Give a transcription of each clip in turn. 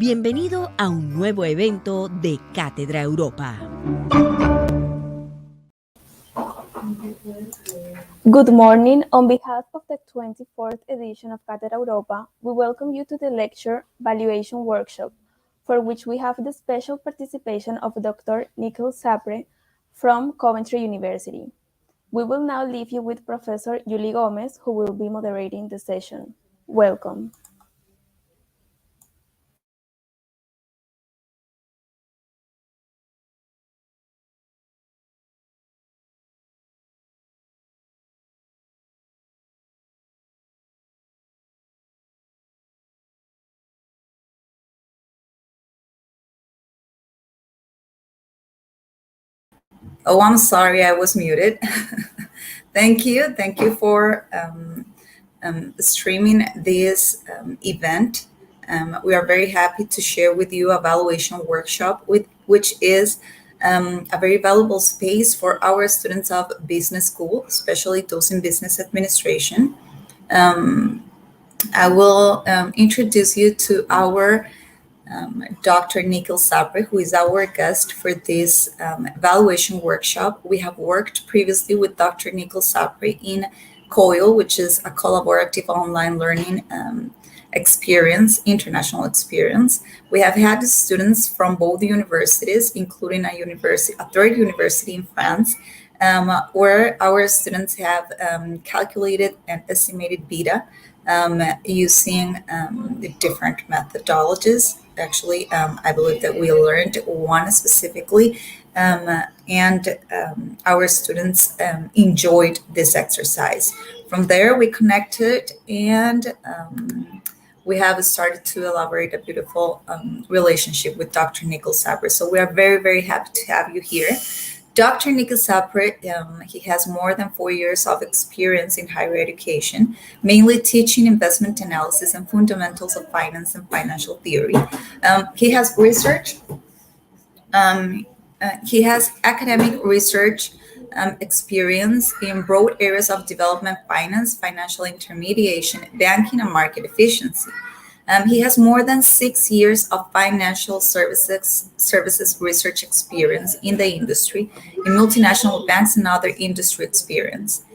Bienvenido a un nuevo evento de Cátedra Europa. Good morning. On behalf of the 24th edition of Cátedra Europa, we welcome you to the lecture Valuation Workshop, for which we have the special participation of Dr. Nikhil Sapre from Coventry University. We will now leave you with Professor Yuli Gomez, who will be moderating the session. Welcome. Oh, I'm sorry, I was muted. Thank you for streaming this event. We are very happy to share with you a valuation workshop, which is a very valuable space for our students of business school, especially those in business administration. I will introduce you to our Dr. Nikhil Sapre, who is our guest for this evaluation workshop. We have worked previously with Dr. Nikhil Sapre in COIL, which is a collaborative online learning experience, international experience. We have had students from both universities, including a third university in France, where our students have calculated and estimated beta using the different methodologies. Actually, I believe that we learned one specifically, and our students enjoyed this exercise. From there, we connected, and we have started to elaborate a beautiful relationship with Dr. Nikhil Sapre. So we are very, very happy to have you here. Dr. Nikhil Sapre, he has more than 4 years of experience in higher education, mainly teaching investment analysis and fundamentals of finance and financial theory. He has academic research experience in broad areas of development finance, financial intermediation, banking, and market efficiency. He has more than 6 years of financial services research experience in the industry, in multinational banks and other industry experience.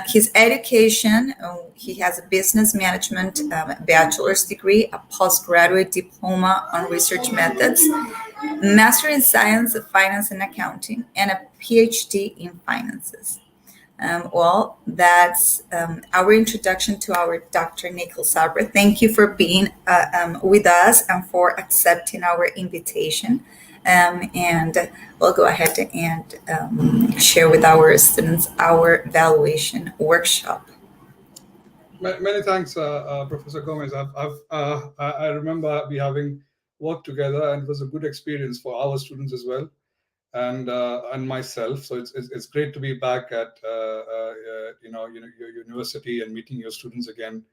His education, he has a business management bachelor's degree, a postgraduate diploma on research methods, master in science of finance and accounting, and a PhD in finances. Well, that's our introduction to our Dr. Nikhil Sapre. Thank you for being with us and for accepting our invitation. And we'll go ahead and share with our students our evaluation workshop. Many thanks, Professor Gomez. I remember we having worked together, and it was a good experience for our students as well, and myself. So it's great to be back at your university and meeting your students again.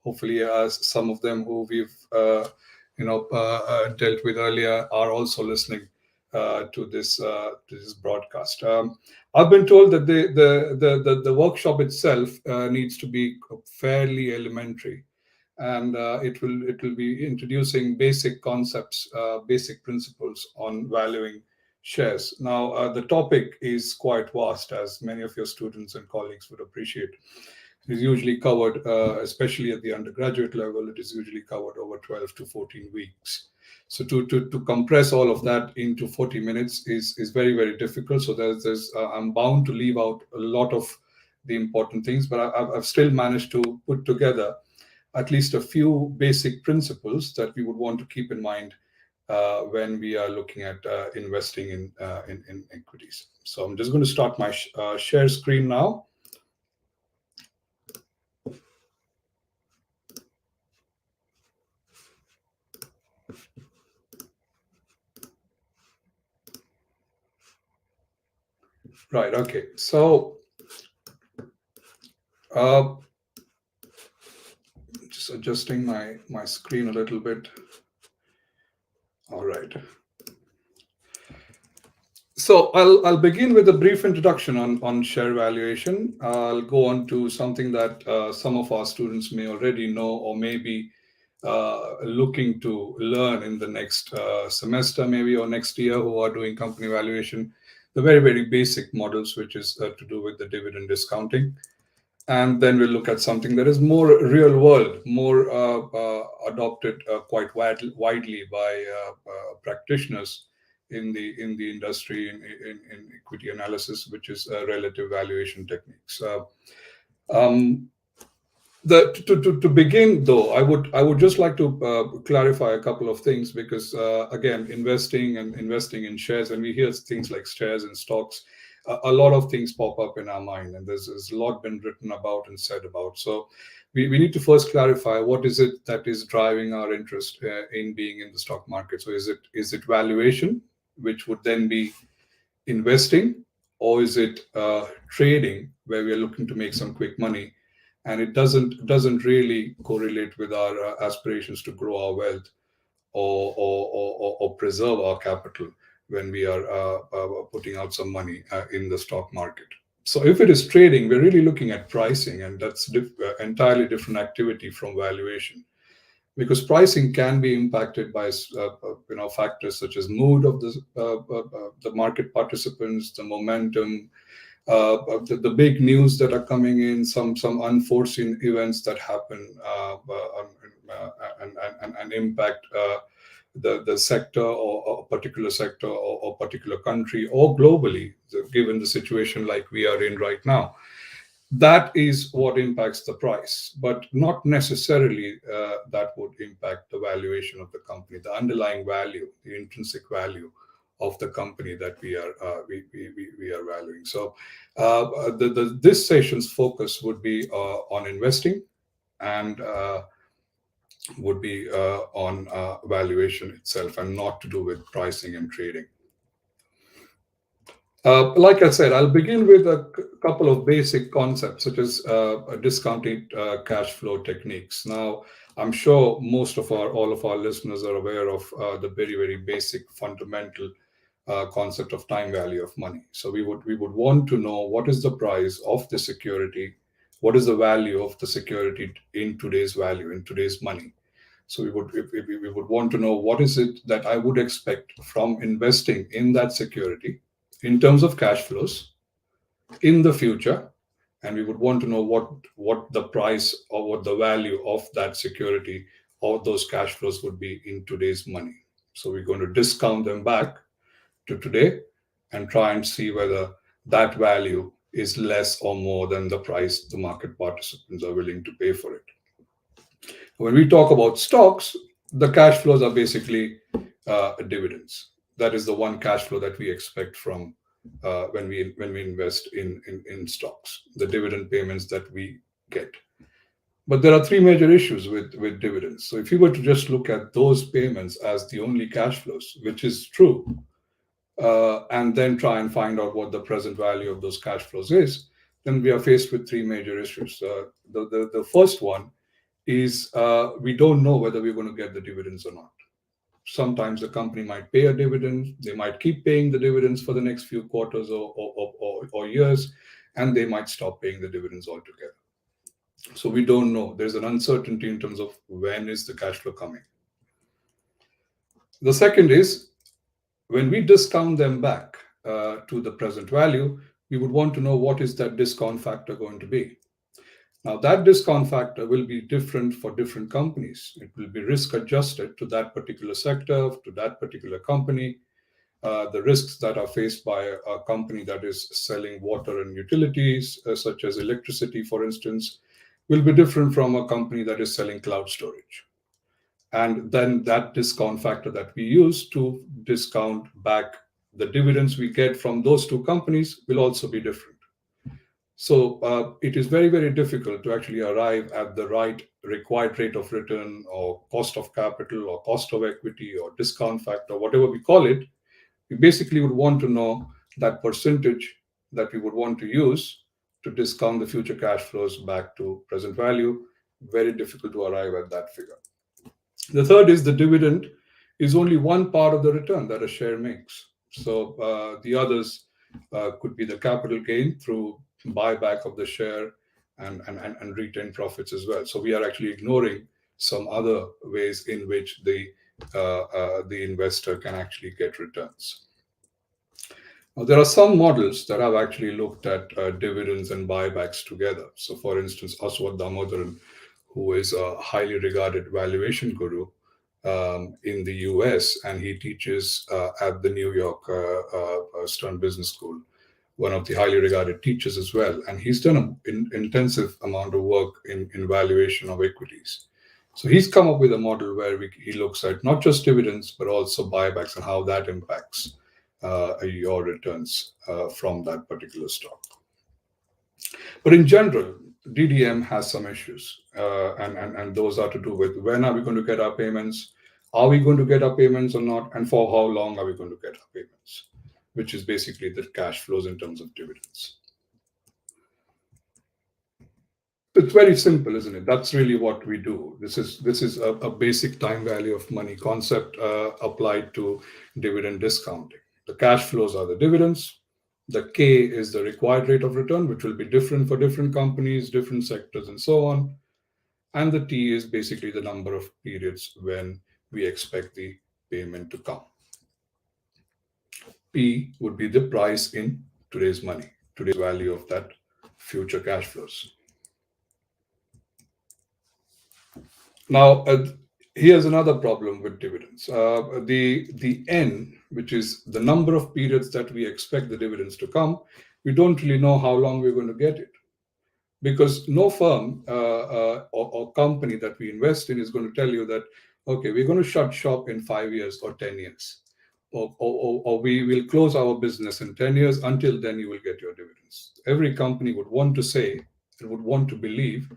Hopefully, some of them who we've dealt with earlier are also listening to this broadcast. I've been told that the workshop itself needs to be fairly elementary, and it will be introducing basic concepts, basic principles on valuing shares. Now, the topic is quite vast, as many of your students and colleagues would appreciate. It is usually covered, especially at the undergraduate level, it is usually covered over 12 to 14 weeks. So to compress all of that into 40 minutes is very, very difficult. So I'm bound to leave out a lot of the important things, but I've still managed to put together at least a few basic principles that we would want to keep in mind when we are looking at investing in equities. So I'm just going to start my share screen now. Right, okay. So just adjusting my screen a little bit. All right. So I'll begin with a brief introduction on share valuation. I'll go on to something that some of our students may already know or may be looking to learn in the next semester maybe or next year, who are doing company valuation, the very, very basic models, which is to do with the dividend discounting. And then we'll look at something that is more real world, more adopted quite widely by practitioners in the industry in equity analysis, which is relative valuation techniques. To begin, though, I would just like to clarify a couple of things, because again, investing in shares, and we hear things like shares and stocks, a lot of things pop up in our mind, and there's a lot been written about and said about. So we need to first clarify what is it that is driving our interest in being in the stock market. So is it valuation, which would then be investing, or is it trading, where we are looking to make some quick money? And it doesn't really correlate with our aspirations to grow our wealth or preserve our capital when we are putting out some money in the stock market. So if it is trading, we're really looking at pricing, and that's entirely different activity from valuation, because pricing can be impacted by factors such as mood of the market participants, the momentum, the big news that are coming in, some unforeseen events that happen and impact the sector, or a particular sector, or particular country, or globally, given the situation like we are in right now. That is what impacts the price, but not necessarily that would impact the valuation of the company, the underlying value, the intrinsic value of the company that we are valuing. So this session's focus would be on investing, and would be on valuation itself, and not to do with pricing and trading. Like I said, I'll begin with a couple of basic concepts, such as discounted cash flow techniques. Now, I'm sure all of our listeners are aware of the very, very basic fundamental concept of time value of money. So we would want to know what is the price of the security, what is the value of the security in today's value, in today's money. So we would want to know what is it that I would expect from investing in that security in terms of cash flows in the future, and we would want to know what the price or what the value of that security or those cash flows would be in today's money. So we're going to discount them back to today and try and see whether that value is less or more than the price the market participants are willing to pay for it. When we talk about stocks, the cash flows are basically dividends. That is the one cash flow that we expect from when we invest in stocks, the dividend payments that we get. But there are three major issues with dividends. So if you were to just look at those payments as the only cash flows, which is true, and then try and find out what the present value of those cash flows is, then we are faced with three major issues. The first one is we don't know whether we're going to get the dividends or not. Sometimes the company might pay a dividend, they might keep paying the dividends for the next few quarters or years, and they might stop paying the dividends altogether. So we don't know. There's an uncertainty in terms of when is the cash flow coming. The second is, when we discount them back to the present value, we would want to know what is that discount factor going to be. Now, that discount factor will be different for different companies. It will be risk adjusted to that particular sector, to that particular company. The risks that are faced by a company that is selling water and utilities, such as electricity, for instance, will be different from a company that is selling cloud storage. And then that discount factor that we use to discount back the dividends we get from those two companies will also be different. So it is very, very difficult to actually arrive at the right required rate of return, or cost of capital, or cost of equity, or discount factor, whatever we call it. We basically would want to know that percentage that we would want to use to discount the future cash flows back to present value. Very difficult to arrive at that figure. The third is the dividend is only one part of the return that a share makes. So the others could be the capital gain through buyback of the share and retained profits as well. So we are actually ignoring some other ways in which the investor can actually get returns. Now, there are some models that have actually looked at dividends and buybacks together. So, for instance, Aswad Damodaran, who is a highly regarded valuation guru in the US, and he teaches at the New York Stern Business School, one of the highly regarded teachers as well. And he's done an intensive amount of work in valuation of equities. So he's come up with a model where he looks at not just dividends, but also buybacks and how that impacts your returns from that particular stock. But in general, DDM has some issues, and those are to do with when are we going to get our payments, are we going to get our payments or not, and for how long are we going to get our payments, which is basically the cash flows in terms of dividends. It's very simple, isn't it? That's really what we do. This is a basic time value of money concept applied to dividend discounting. The cash flows are the dividends. The K is the required rate of return, which will be different for different companies, different sectors, and so on. And the T is basically the number of periods when we expect the payment to come. P would be the price in today's money, today's value of that future cash flows. Now, here's another problem with dividends. The N, which is the number of periods that we expect the dividends to come, we don't really know how long we're going to get it. Because no firm or company that we invest in is going to tell you that, okay, we're going to shut shop in 5 years or 10 years. Or we will close our business in 10 years. Until then, you will get your dividends. Every company would want to say, and would want to believe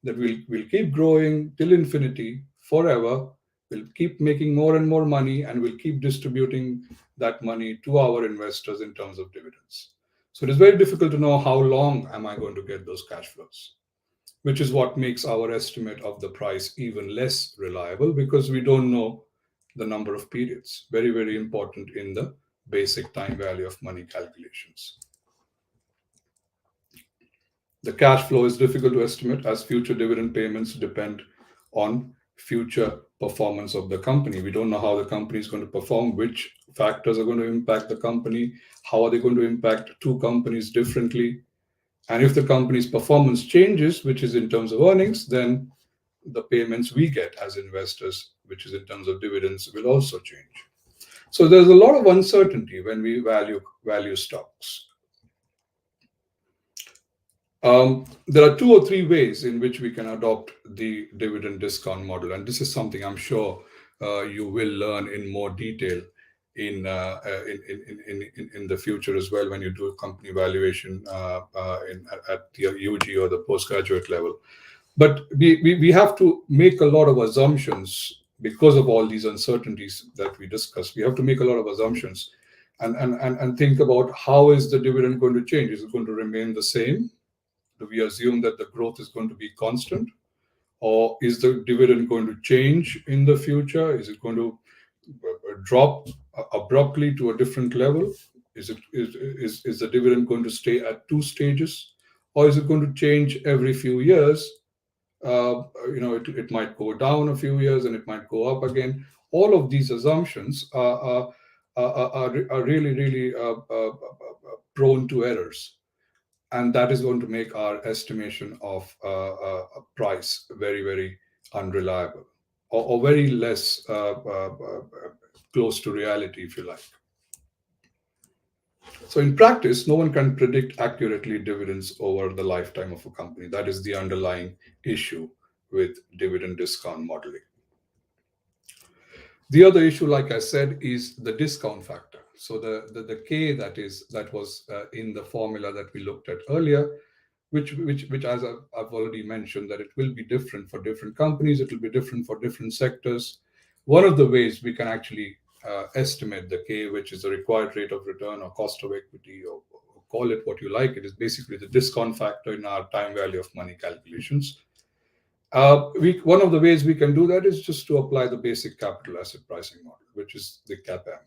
that we'll keep growing till infinity, forever. We'll keep making more and more money, and we'll keep distributing that money to our investors in terms of dividends. So it is very difficult to know how long am I going to get those cash flows, which is what makes our estimate of the price even less reliable, because we don't know the number of periods. Very, very important in the basic time value of money calculations. The cash flow is difficult to estimate as future dividend payments depend on future performance of the company. We don't know how the company is going to perform, which factors are going to impact the company, how are they going to impact two companies differently. And if the company's performance changes, which is in terms of earnings, then the payments we get as investors, which is in terms of dividends, will also change. So there's a lot of uncertainty when we value stocks. There are 2 or 3 ways in which we can adopt the dividend discount model, and this is something I'm sure you will learn in more detail in the future as well when you do a company valuation at the UG or the postgraduate level. But we have to make a lot of assumptions because of all these uncertainties that we discussed. We have to make a lot of assumptions and think about how is the dividend going to change? Is it going to remain the same? Do we assume that the growth is going to be constant? Or is the dividend going to change in the future? Is it going to drop abruptly to a different level? Is the dividend going to stay at 2 stages? Or is it going to change every few years? It might go down a few years and it might go up again. All of these assumptions are really prone to errors. And that is going to make our estimation of a price very, very unreliable or very less close to reality, if you like. So in practice, no one can predict accurately dividends over the lifetime of a company. That is the underlying issue with dividend discount modeling. The other issue, like I said, is the discount factor. So the K that was in the formula that we looked at earlier, which as I've already mentioned, that it will be different for different companies. It will be different for different sectors. One of the ways we can actually estimate the K, which is the required rate of return or cost of equity, or call it what you like, it is basically the discount factor in our time value of money calculations. One of the ways we can do that is just to apply the basic capital asset pricing model, which is the CAPM.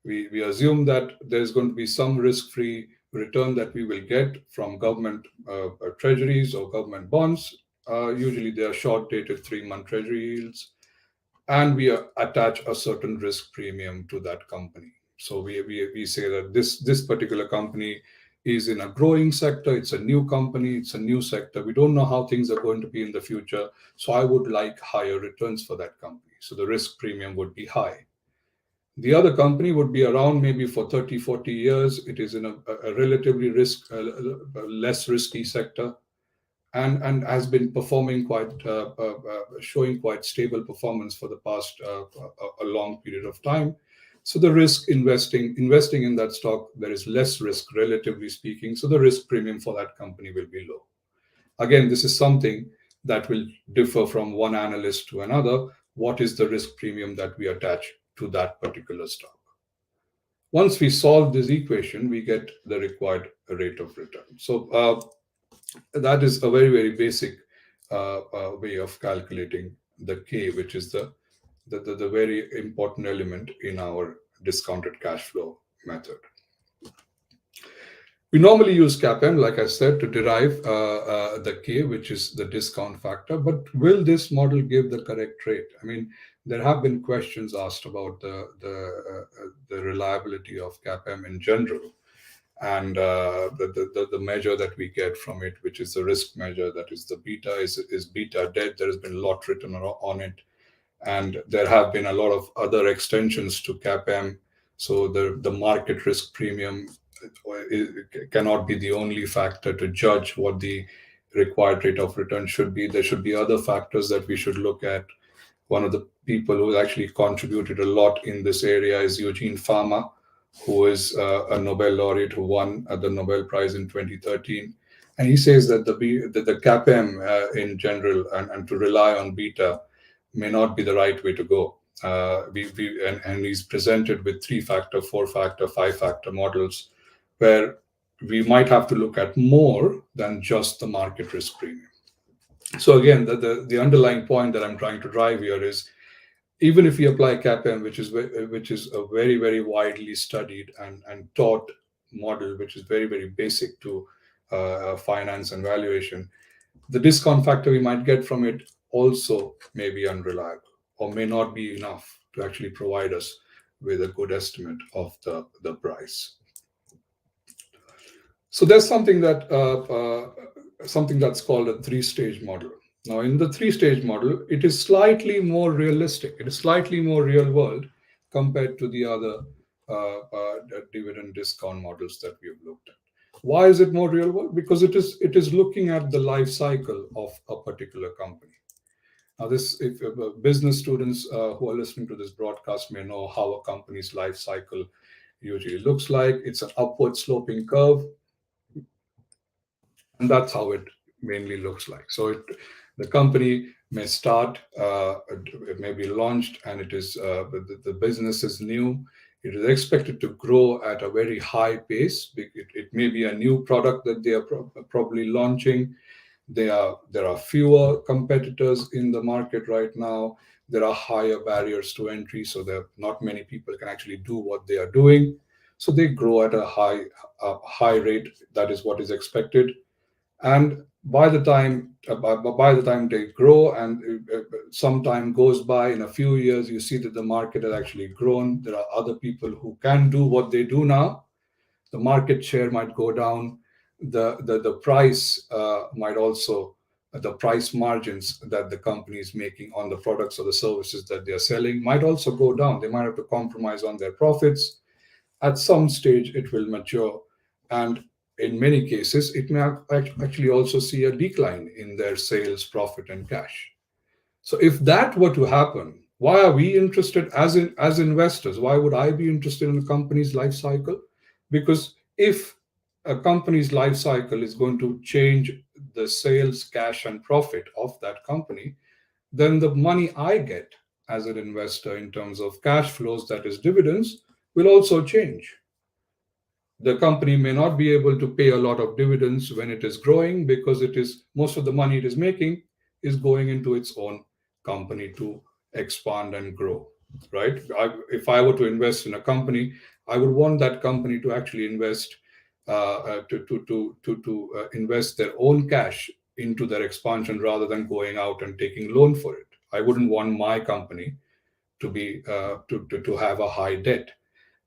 We assume that there's going to be some risk-free return that we will get from government treasuries or government bonds Usually they are short-dated 3-month treasury yields, and we attach a certain risk premium to that company. So we say that this particular company is in a growing sector. It's a new company. It's a new sector. We don't know how things are going to be in the future. So I would like higher returns for that company. So the risk premium would be high. The other company would be around maybe for 30, 40 years. It is in a relatively less risky sector, and has been performing showing quite stable performance for the past a long period of time. So the risk investing in that stock, there is less risk relatively speaking. So the risk premium for that company will be low. Again, this is something that will differ from one analyst to another. What is the risk premium that we attach to that particular stock? Once we solve this equation, we get the required rate of return. So that is a very, very basic way of calculating the K, which is the very important element in our discounted cash flow method. We normally use CAPM, like I said, to derive the K, which is the discount factor. But will this model give the correct rate? I mean, there have been questions asked about the reliability of CAPM in general, and the measure that we get from it, which is the risk measure, that is the beta, is beta dead. There has been a lot written on it, and there have been a lot of other extensions to CAPM. So the market risk premium cannot be the only factor to judge what the required rate of return should be. There should be other factors that we should look at. One of the people who actually contributed a lot in this area is Eugene Fama, who is a Nobel laureate who won the Nobel Prize in 2013. And he says that the CAPM in general and to rely on beta may not be the right way to go. And he's presented with 3-factor, 4-factor, 5-factor models, where we might have to look at more than just the market risk premium. So again, the underlying point that I'm trying to drive here is, even if we apply CAPM, which is a very, very widely studied and taught model, which is very, very basic to finance and valuation, the discount factor we might get from it also may be unreliable or may not be enough to actually provide us with a good estimate of the price. So there's something that's called a 3-stage model. Now, in the 3-stage model, it is slightly more realistic. It is slightly more real world compared to the other dividend discount models that we have looked at. Why is it more real world? Because it is looking at the life cycle of a particular company. Now, if business students who are listening to this broadcast may know how a company's life cycle usually looks like. It's an upward sloping curve, and that's how it mainly looks like. So the company may start, it may be launched, and it is the business is new. It is expected to grow at a very high pace. It may be a new product that they are probably launching. There are fewer competitors in the market right now. There are higher barriers to entry, so there not many people can actually do what they are doing. So they grow at a high rate. That is what is expected. And by the time they grow and some time goes by, in a few years, you see that the market has actually grown. There are other people who can do what they do now. The market share might go down. The price might also, the price margins that the company is making on the products or the services that they are selling might also go down. They might have to compromise on their profits. At some stage, it will mature, and in many cases, it may actually also see a decline in their sales, profit, and cash. So if that were to happen, why are we interested as investors? Why would I be interested in a company's life cycle? Because if a company's life cycle is going to change the sales, cash, and profit of that company, then the money I get as an investor in terms of cash flows, that is dividends, will also change. The company may not be able to pay a lot of dividends when it is growing, because most of the money it is making is going into its own company to expand and grow, right? If I were to invest in a company, I would want that company to actually invest invest their own cash into their expansion rather than going out and taking loan for it. I wouldn't want my company to be to have a high debt.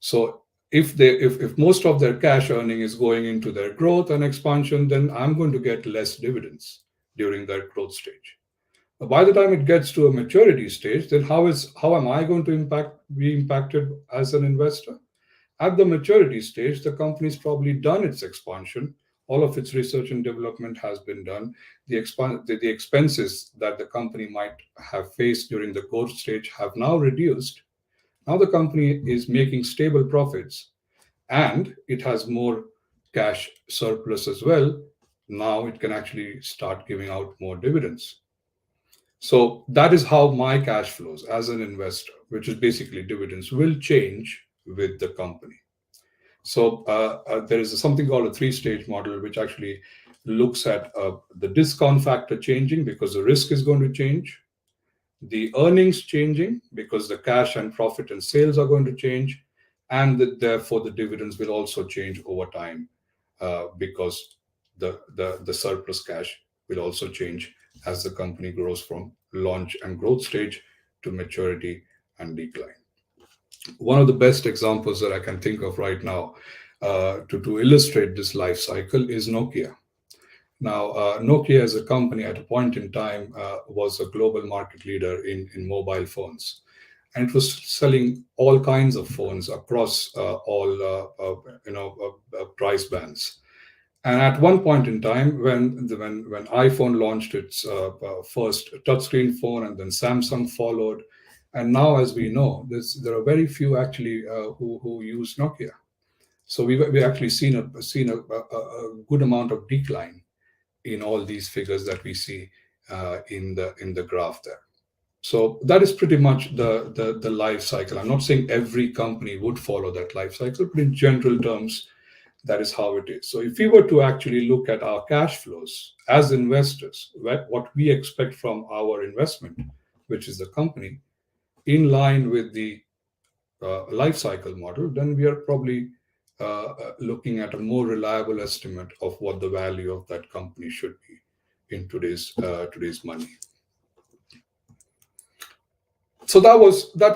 So if most of their cash earning is going into their growth and expansion, then I'm going to get less dividends during their growth stage. By the time it gets to a maturity stage, then how am I going to be impacted as an investor? At the maturity stage, the company's probably done its expansion. All of its research and development has been done. The expenses that the company might have faced during the growth stage have now reduced. Now the company is making stable profits and it has more cash surplus as well. Now it can actually start giving out more dividends. So that is how my cash flows as an investor, which is basically dividends, will change with the company. So there is something called a three-stage model, which actually looks at the discount factor changing because the risk is going to change, the earnings changing because the cash and profit and sales are going to change, and therefore the dividends will also change over time because the surplus cash will also change as the company grows from launch and growth stage to maturity and decline. One of the best examples that I can think of right now to illustrate this life cycle is Nokia. Now, Nokia as a company at a point in time was a global market leader in mobile phones. And it was selling all kinds of phones across all price bands. And at one point in time, when iPhone launched its first touchscreen phone, and then Samsung followed, and now, as we know, there are very few actually who use Nokia. So we actually seen a good amount of decline in all these figures that we see in the graph there. So that is pretty much the life cycle. I'm not saying every company would follow that life cycle, but in general terms, that is how it is. So if we were to actually look at our cash flows as investors, what we expect from our investment, which is the company, in line with the life cycle model, then we are probably looking at a more reliable estimate of what the value of that company should be in today's money. So that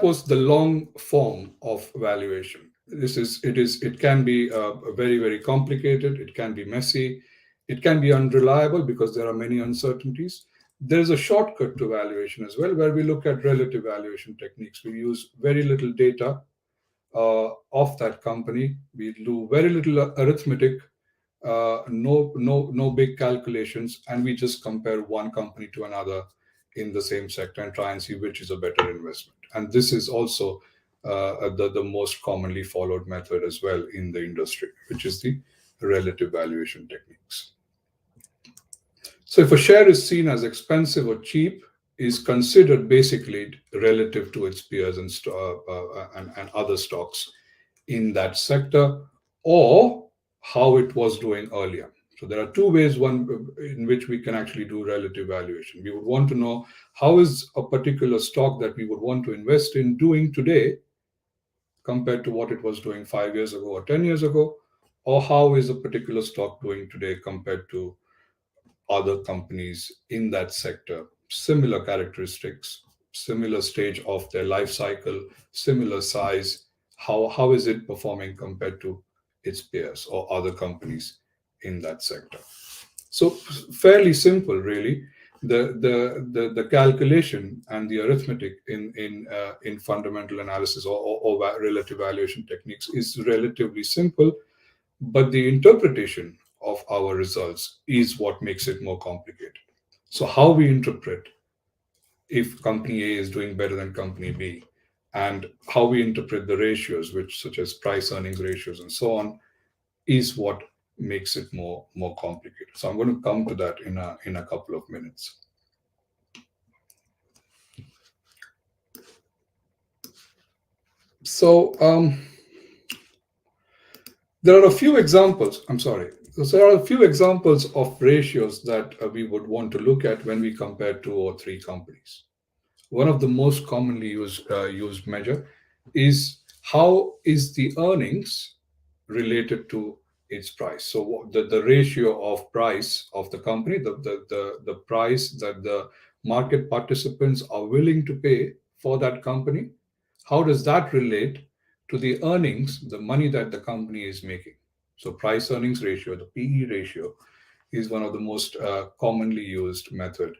was the long form of valuation. It can be very, very complicated. It can be messy. It can be unreliable because there are many uncertainties. There's a shortcut to valuation as well, where we look at relative valuation techniques. We use very little data of that company. We do very little arithmetic, no big calculations, and we just compare one company to another in the same sector and try and see which is a better investment. And this is also the most commonly followed method as well in the industry, which is the relative valuation techniques. So if a share is seen as expensive or cheap, is considered basically relative to its peers and other stocks in that sector, or how it was doing earlier. So there are two ways, one in which we can actually do relative valuation. We would want to know how is a particular stock that we would want to invest in doing today compared to what it was doing 5 years ago or 10 years ago, or how is a particular stock doing today compared to other companies in that sector, similar characteristics, similar stage of their life cycle, similar size. How is it performing compared to its peers or other companies in that sector? So fairly simple, really. The calculation and the arithmetic in fundamental analysis or relative valuation techniques is relatively simple, but the interpretation of our results is what makes it more complicated. So how we interpret if company A is doing better than company B, and how we interpret the ratios, such as price earnings ratios and so on, is what makes it more complicated. So I'm going to come to that in a couple of minutes. So there are a few examples. So there are a few examples of ratios that we would want to look at when we compare 2 or 3 companies. One of the most commonly used measure is how is the earnings related to its price. So the ratio of price of the company, the price that the market participants are willing to pay for that company, how does that relate to the earnings, the money that the company is making? So price earnings ratio, the PE ratio, is one of the most commonly used method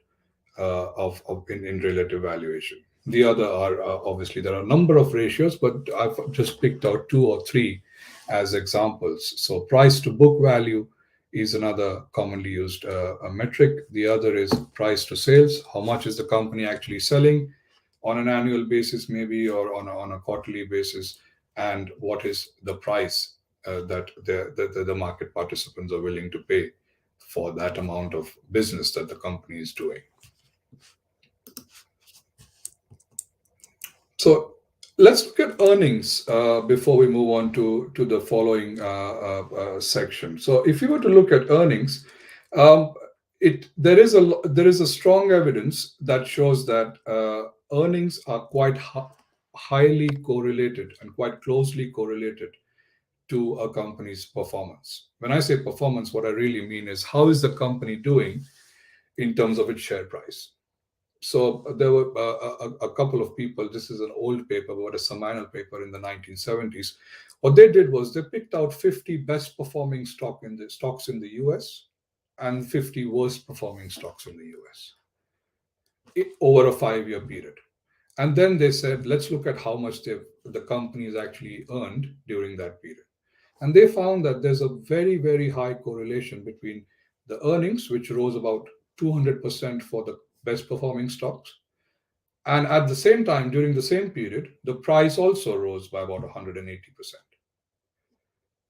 in relative valuation. The other are obviously there are a number of ratios, but I've just picked out 2 or 3 as examples. So price to book value is another commonly used a metric. The other is price to sales. How much is the company actually selling on an annual basis, maybe, or on a quarterly basis, and what is the price that the market participants are willing to pay for that amount of business that the company is doing. So let's look at earnings before we move on to the following section. So if you were to look at earnings, there is a strong evidence that shows that earnings are quite highly correlated and quite closely correlated to a company's performance. When I say performance, what I really mean is how is the company doing in terms of its share price. So there were a couple of people, this is an old paper, but a seminal paper in the 1970s. What they did was they picked out 50 best performing stocks in the US and 50 worst performing stocks in the US over a 5-year period. And then they said, let's look at how much the companies actually earned during that period. And they found that there's a very, very high correlation between the earnings, which rose about 200% for the best performing stocks. And at the same time, during the same period, the price also rose by about 180%.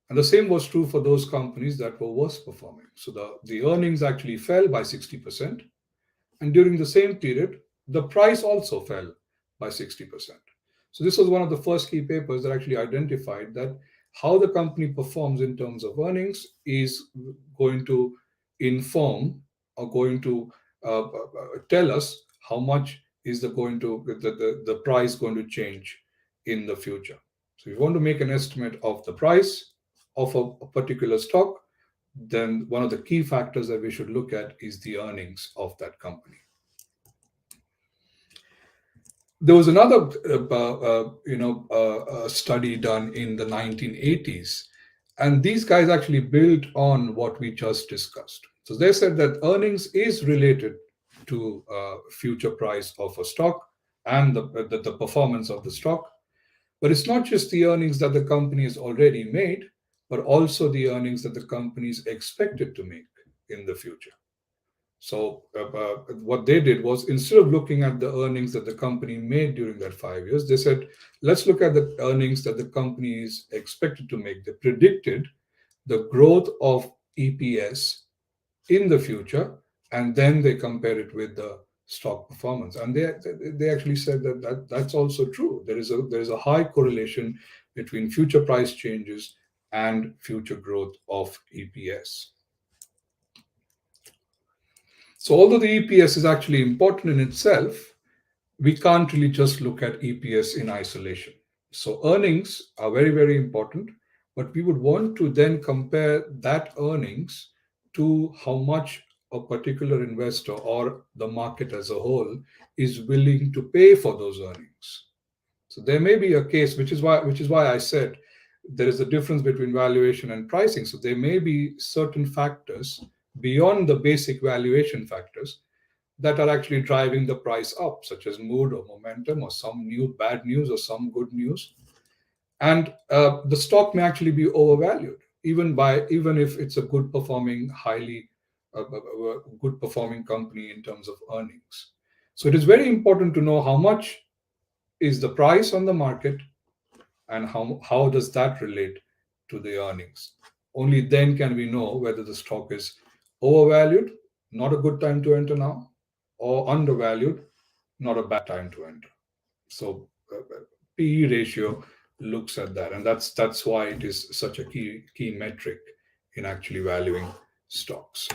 And the same was true for those companies that were worst performing. So the earnings actually fell by 60%. And during the same period, the price also fell by 60%. So this was one of the first key papers that actually identified that how the company performs in terms of earnings is going to inform or going to tell us how much is the price going to change in the future. So if you want to make an estimate of the price of a particular stock, then one of the key factors that we should look at is the earnings of that company. There was another study done in the 1980s, and these guys actually built on what we just discussed. So they said that earnings is related to future price of a stock and the performance of the stock. But it's not just the earnings that the company has already made, but also the earnings that the company is expected to make in the future. So what they did was, instead of looking at the earnings that the company made during that 5 years, they said, let's look at the earnings that the company is expected to make. They predicted the growth of EPS in the future, and then they compare it with the stock performance. And they actually said that that's also true. There is a high correlation between future price changes and future growth of EPS. So although the EPS is actually important in itself, we can't really just look at EPS in isolation. So earnings are very, very important, but we would want to then compare that earnings to how much a particular investor or the market as a whole is willing to pay for those earnings. So there may be a case, which is why I said there is a difference between valuation and pricing. So there may be certain factors beyond the basic valuation factors that are actually driving the price up, such as mood or momentum or some new bad news or some good news. And the stock may actually be overvalued, even if it's a good performing, good performing company in terms of earnings. So it is very important to know how much is the price on the market and how does that relate to the earnings. Only then can we know whether the stock is overvalued, not a good time to enter now, or undervalued, not a bad time to enter. So PE ratio looks at that, and that's why it is such a key metric in actually valuing stocks.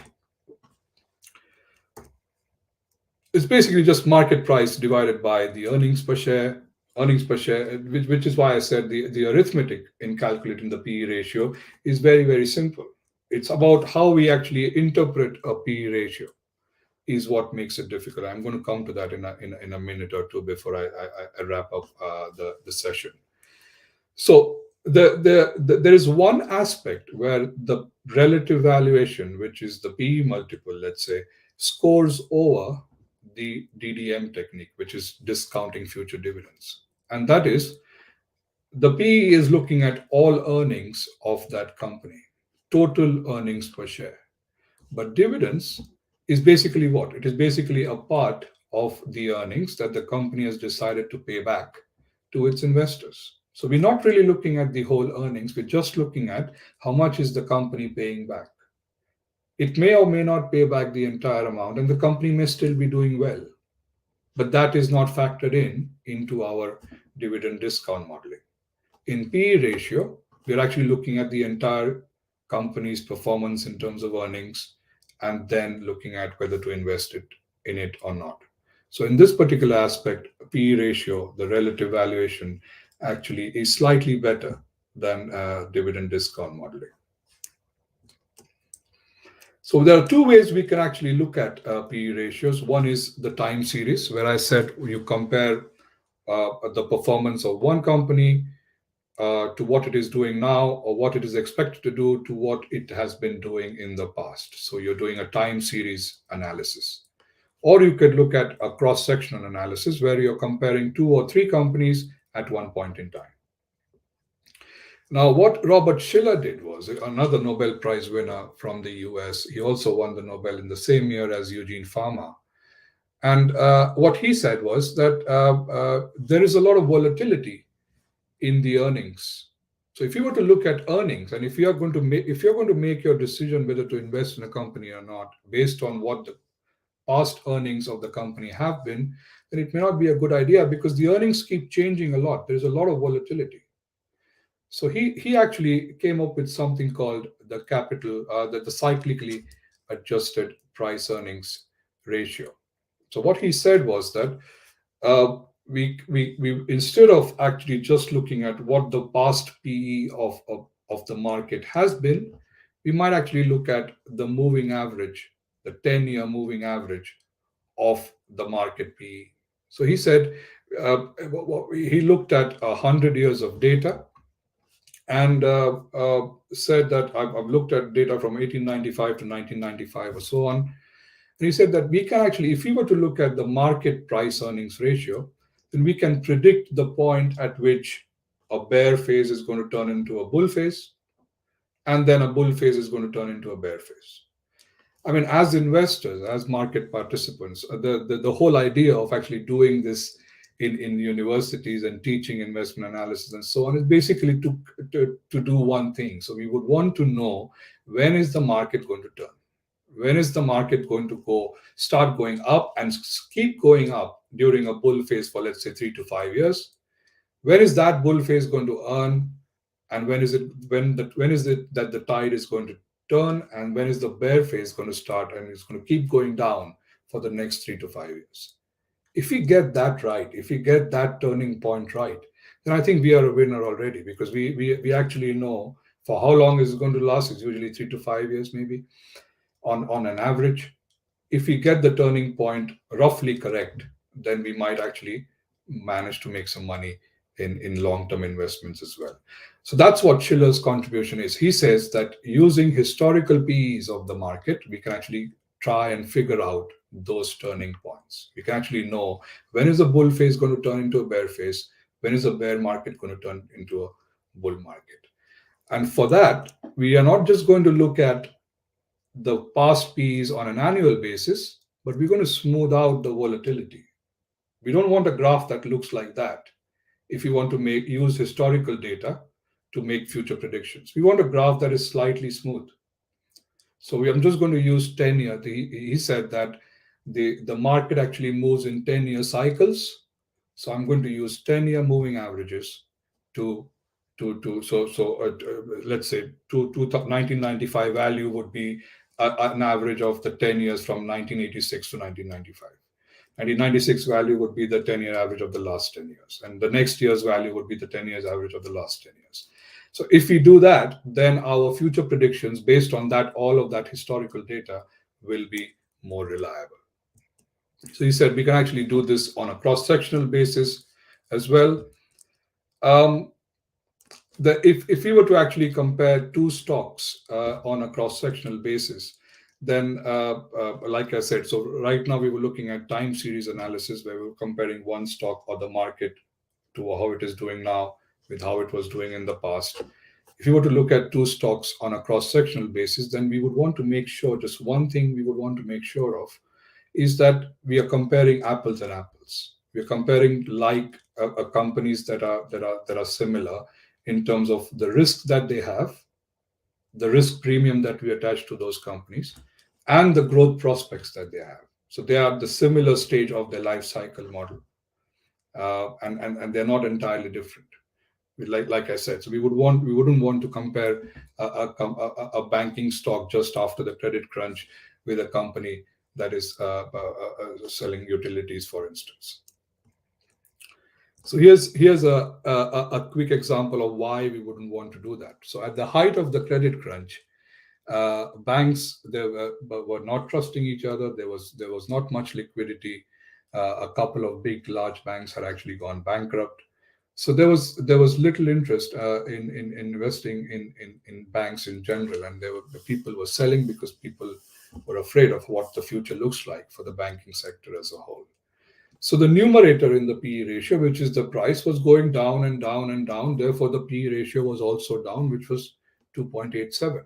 It's basically just market price divided by the earnings per share earnings per share, which is why I said the arithmetic in calculating the PE ratio is very, very simple. It's about how we actually interpret a PE ratio is what makes it difficult. I'm going to come to that in a minute or two before I wrap up the session. So there is one aspect where the relative valuation, which is the PE multiple, let's say, scores over the DDM technique, which is discounting future dividends. And that is, the PE is looking at all earnings of that company, total earnings per share. But dividends is basically what? It is basically a part of the earnings that the company has decided to pay back to its investors. So we're not really looking at the whole earnings, we're just looking at how much is the company paying back. It may or may not pay back the entire amount, and the company may still be doing well. But that is not factored into our dividend discount modeling. In PE ratio, we're actually looking at the entire company's performance in terms of earnings and then looking at whether to invest in it or not. So in this particular aspect, PE ratio, the relative valuation, actually is slightly better than dividend discount modeling. So there are two ways we can actually look at PE ratios. One is the time series, where I said you compare the performance of one company to what it is doing now, or what it is expected to do to what it has been doing in the past. So you're doing a time series analysis. Or you could look at a cross-sectional analysis where you're comparing 2 or 3 companies at one point in time. Now, what Robert Shiller did was, another Nobel Prize winner from the US, he also won the Nobel in the same year as Eugene Fama. And what he said was that there is a lot of volatility in the earnings. So if you were to look at earnings, and if you're going to make your decision whether to invest in a company or not based on what the past earnings of the company have been, then it may not be a good idea, because the earnings keep changing a lot. There's a lot of volatility. So he actually came up with something called the cyclically adjusted price earnings ratio. So what he said was that we instead of actually just looking at what the past PE of the market has been, we might actually look at the moving average, the 10-year moving average of the market PE. So he said he looked at 100 years of data and said that I've looked at data from 1895 to 1995 or so on. And he said that we can actually, if we were to look at the market price earnings ratio, then we can predict the point at which a bear phase is going to turn into a bull phase, and then a bull phase is going to turn into a bear phase. I mean, as investors, as market participants, the whole idea of actually doing this in universities and teaching investment analysis and so on is basically to do one thing. So we would want to know, when is the market going to turn? When is the market going to start going up and keep going up during a bull phase for, let's say, 3 to 5 years? When is that bull phase going to earn? And when is it that the tide is going to turn? And when is the bear phase going to start and it's going to keep going down for the next 3 to 5 years? If we get that right, if we get that turning point right, then I think we are a winner already, because we actually know for how long is it going to last. It's usually 3 to 5 years, maybe on an average. If we get the turning point roughly correct, then we might actually manage to make some money in long-term investments as well. So that's what Schiller's contribution is. He says that using historical PEs of the market, we can actually try and figure out those turning points. We can actually know, when is a bull phase going to turn into a bear phase? When is a bear market going to turn into a bull market? And for that, we are not just going to look at the past PEs on an annual basis, but we're going to smooth out the volatility. We don't want a graph that looks like that if we want to use historical data to make future predictions. We want a graph that is slightly smooth. So I'm just going to use 10-year. He said that the market actually moves in 10-year cycles. So I'm going to use 10-year moving averages let's say 1995 value would be an average of the 10 years from 1986 to 1995. And the 96 value would be the 10-year average of the last 10 years. And the next year's value would be the 10 years average of the last 10 years. So if we do that, then our future predictions based on that, all of that historical data will be more reliable. So he said we can actually do this on a cross-sectional basis as well. If we were to actually compare two stocks on a cross-sectional basis, then like I said, so right now we were looking at time series analysis where we were comparing one stock or the market to how it is doing now with how it was doing in the past. If you were to look at two stocks on a cross-sectional basis, then we would want to make sure, just one thing we would want to make sure of is that we are comparing apples and apples. We are comparing like companies that are similar in terms of the risk that they have, the risk premium that we attach to those companies, and the growth prospects that they have. So they are the similar stage of their life cycle model, and they're not entirely different. Like I said, so we wouldn't want to compare a banking stock just after the credit crunch with a company that is selling utilities, for instance. So here's a quick example of why we wouldn't want to do that. So at the height of the credit crunch, banks were not trusting each other. There was not much liquidity. A couple of big large banks had actually gone bankrupt. So there was little interest in investing in banks in general, and people were selling because people were afraid of what the future looks like for the banking sector as a whole. So the numerator in the PE ratio, which is the price, was going down and down and down. Therefore, the PE ratio was also down, which was 2.87.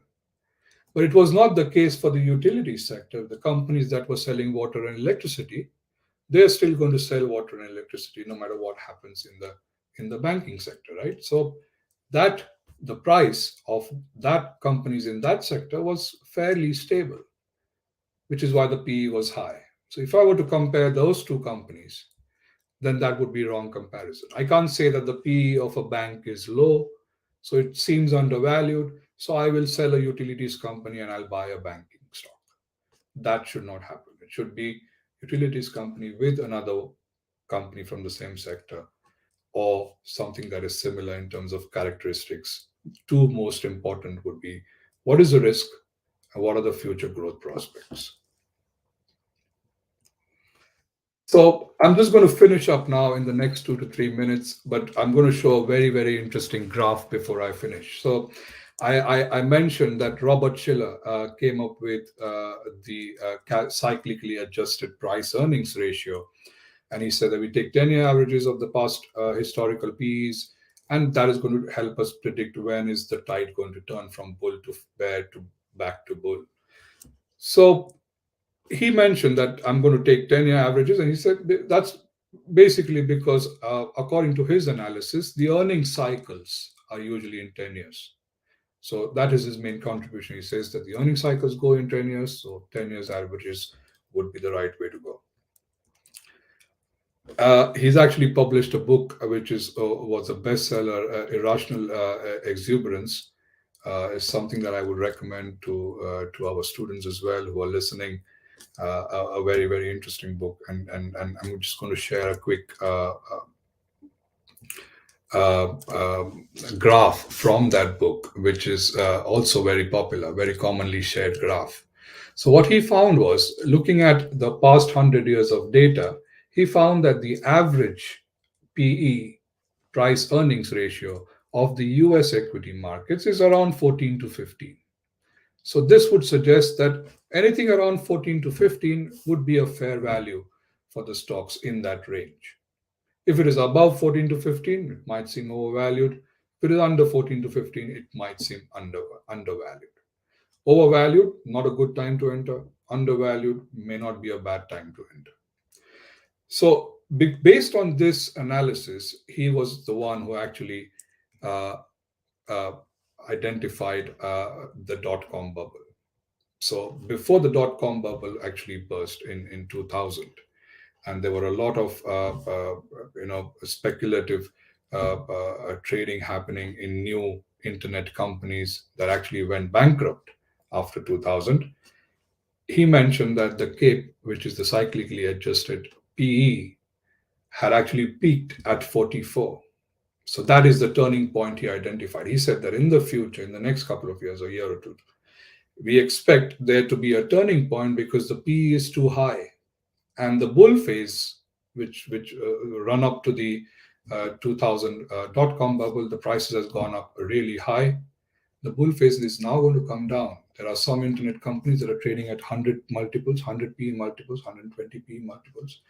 But it was not the case for the utility sector. The companies that were selling water and electricity, they're still going to sell water and electricity no matter what happens in the banking sector, right? So that the price of that companies in that sector was fairly stable, which is why the PE was high. So if I were to compare those two companies, then that would be wrong comparison. I can't say that the PE of a bank is low, so it seems undervalued, so I will sell a utilities company and I'll buy a banking stock. That should not happen. It should be utilities company with another company from the same sector, or something that is similar in terms of characteristics. Two most important would be what is the risk and what are the future growth prospects. So I'm just going to finish up now in the next 2 to 3 minutes, but I'm going to show a very, very interesting graph before I finish. So I mentioned that Robert Shiller came up with the cyclically adjusted price earnings ratio. And he said that we take 10-year averages of the past historical PEs, and that is going to help us predict when is the tide going to turn from bull to bear to back to bull. So he mentioned that I'm going to take 10-year averages, and he said that's basically because according to his analysis, the earning cycles are usually in 10 years. So that is his main contribution. He says that the earning cycles go in 10 years, so 10 years averages would be the right way to go. He's actually published a book which was a bestseller, Irrational Exuberance. Is something that I would recommend to our students as well who are listening. A very, very interesting book, and I'm just going to share a quick graph from that book, which is also very popular, very commonly shared graph. So what he found was, looking at the past 100 years of data, he found that the average PE, price earnings ratio, of the US equity markets is around 14 to 15. So this would suggest that anything around 14 to 15 would be a fair value for the stocks in that range. If it is above 14 to 15, it might seem overvalued. If it is under 14 to 15, it might seem undervalued. Overvalued, not a good time to enter. Undervalued may not be a bad time to enter. So based on this analysis, he was the one who actually identified the dot-com bubble. So before the dot-com bubble actually burst in 2000, and there were a lot of speculative trading happening in new internet companies that actually went bankrupt after 2000. He mentioned that the CAPE, which is the cyclically adjusted PE had actually peaked at 44. So that is the turning point he identified. He said that in the future, in the next couple of years, a year or two, we expect there to be a turning point because the PE is too high. And the bull phase, which run up to the 2000 dot-com bubble, the prices has gone up really high. The bull phase is now going to come down. There are some internet companies that are trading at 100 multiples, 100 PE multiples, 120 PE multiples.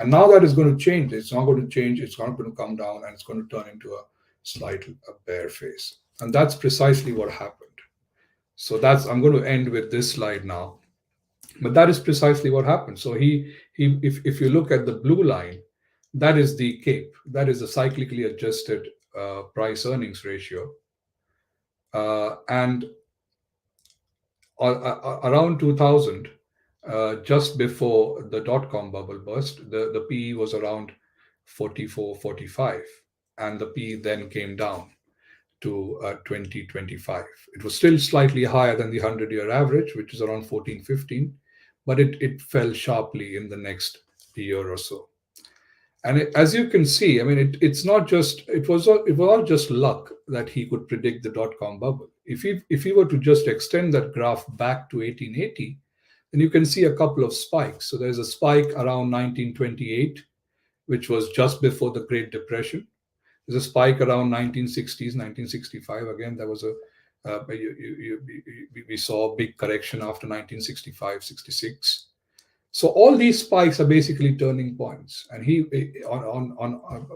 And now that is going to change. It's not going to change. It's not going to come down, and it's going to turn into a slight bear phase. And that's precisely what happened. So I'm going to end with this slide now. But that is precisely what happened. So if you look at the blue line, that is the CAPE. That is the cyclically adjusted price earnings ratio. And around 2000, just before the dot-com bubble burst, the PE was around 44, 45, and the PE then came down to 2025. It was still slightly higher than the 100-year average, which is around 14, 15, but it fell sharply in the next year or so. And as you can see, I mean, it was all just luck that he could predict the dot-com bubble. If he were to just extend that graph back to 1880, then you can see a couple of spikes. So there's a spike around 1928, which was just before the Great Depression. There's a spike around 1960s, 1965. Again, there was we saw a big correction after 1965, 66. So all these spikes are basically turning points. And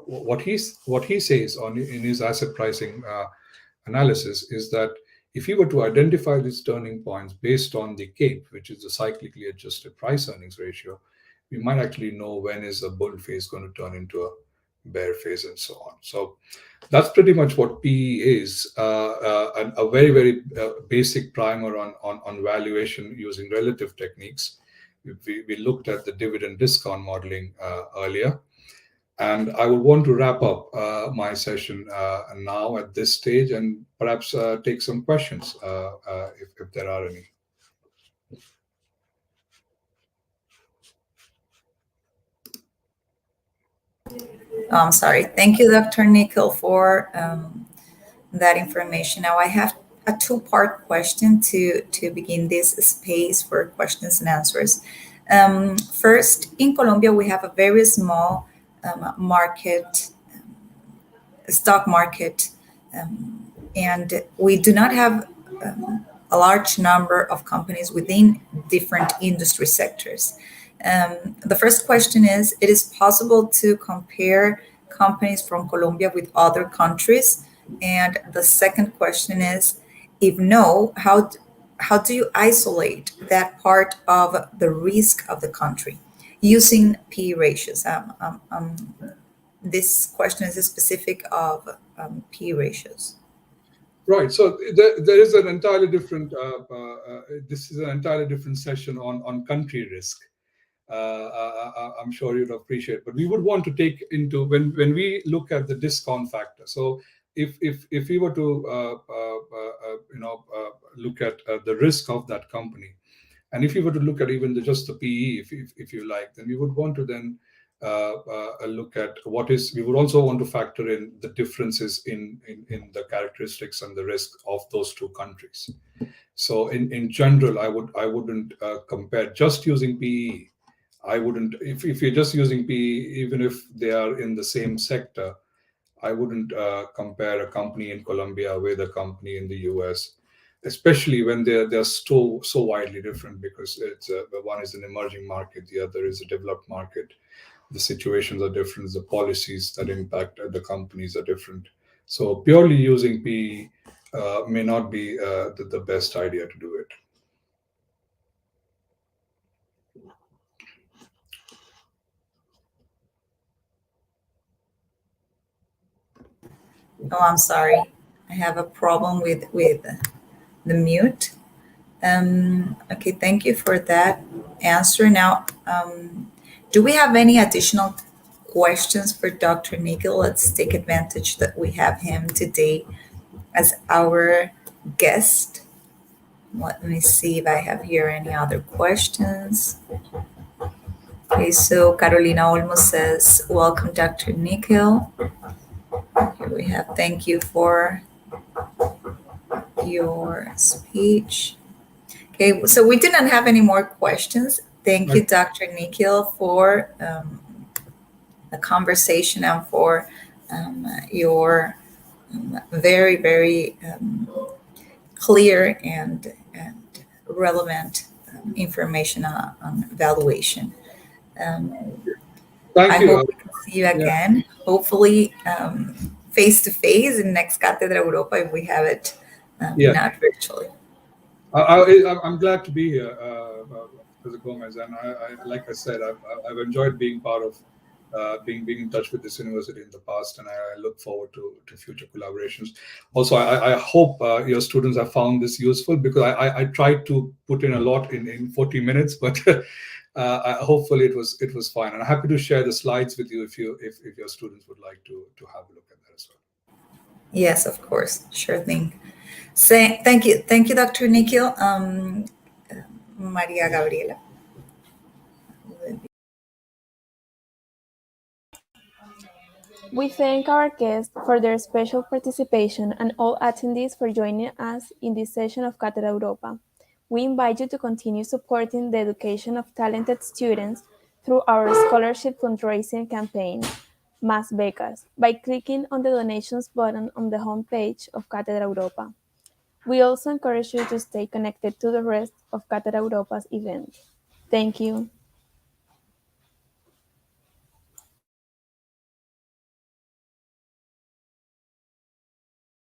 what he says in his asset pricing analysis is that if he were to identify these turning points based on the CAPE, which is the cyclically adjusted price earnings ratio, we might actually know when is a bull phase going to turn into a bear phase and so on. So that's pretty much what PE is, and a very, very basic primer on valuation using relative techniques. We looked at the dividend discount modeling earlier, and I would want to wrap up my session now at this stage and perhaps take some questions if there are any. I'm sorry. Thank you, Dr. Nickel, for that information. Now I have a two-part question to begin this space for questions and answers. First, in Colombia, we have a very small stock market, and we do not have a large number of companies within different industry sectors. The first question is, it is possible to compare companies from Colombia with other countries? And the second question is, if no, how do you isolate that part of the risk of the country using P ratios? This question is specific of P ratios. Right. So there is an entirely different. This is an entirely different session on country risk. I'm sure you'd appreciate, but we would want to take into when we look at the discount factor. So if we were to look at the risk of that company, and if you were to look at even just the PE, if you like, then we would want to then look at we would also want to factor in the differences in the characteristics and the risk of those two countries. So in general, I wouldn't compare just using PE. I wouldn't, if you're just using PE, even if they are in the same sector, I wouldn't compare a company in Colombia with a company in the US, especially when they're so widely different, because one is an emerging market, the other is a developed market. The situations are different, the policies that impact the companies are different. So purely using PE may not be the best idea to do it. Oh, I'm sorry. I have a problem with the mute. Okay, thank you for that answer. Now, do we have any additional questions for Dr. Nickel? Let's take advantage that we have him today as our guest. Let me see if I have here any other questions. Okay, so Carolina Olmo says, welcome, Dr. Nikhil. Here we have, thank you for your speech. Okay, so we didn't have any more questions. Thank you, Dr. Nikhil, for the conversation and for your very, very clear and relevant information on valuation. Thank I you. hope we can see you again, hopefully face to face in next Cátedra Europa if we have it not virtually. I'm glad to be here, Professor Gomez, and like I said, I've enjoyed being part of being in touch with this university in the past, and I look forward to future collaborations. Also, I hope your students have found this useful, because I tried to put in a lot in 40 minutes, but hopefully it was fine. And I'm happy to share the slides with you if your students would like to have a look at that as well. Yes, of course, sure thing. Thank you, Dr. Nikhil. Maria Gabriela. We thank our guests for their special participation and all attendees for joining us in this session of Cátedra Europa. We invite you to continue supporting the education of talented students through our scholarship fundraising campaign, Más Becas, by clicking on the donations button on the homepage of Cátedra Europa. We also encourage you to stay connected to the rest of Cátedra Europa's events. Thank you.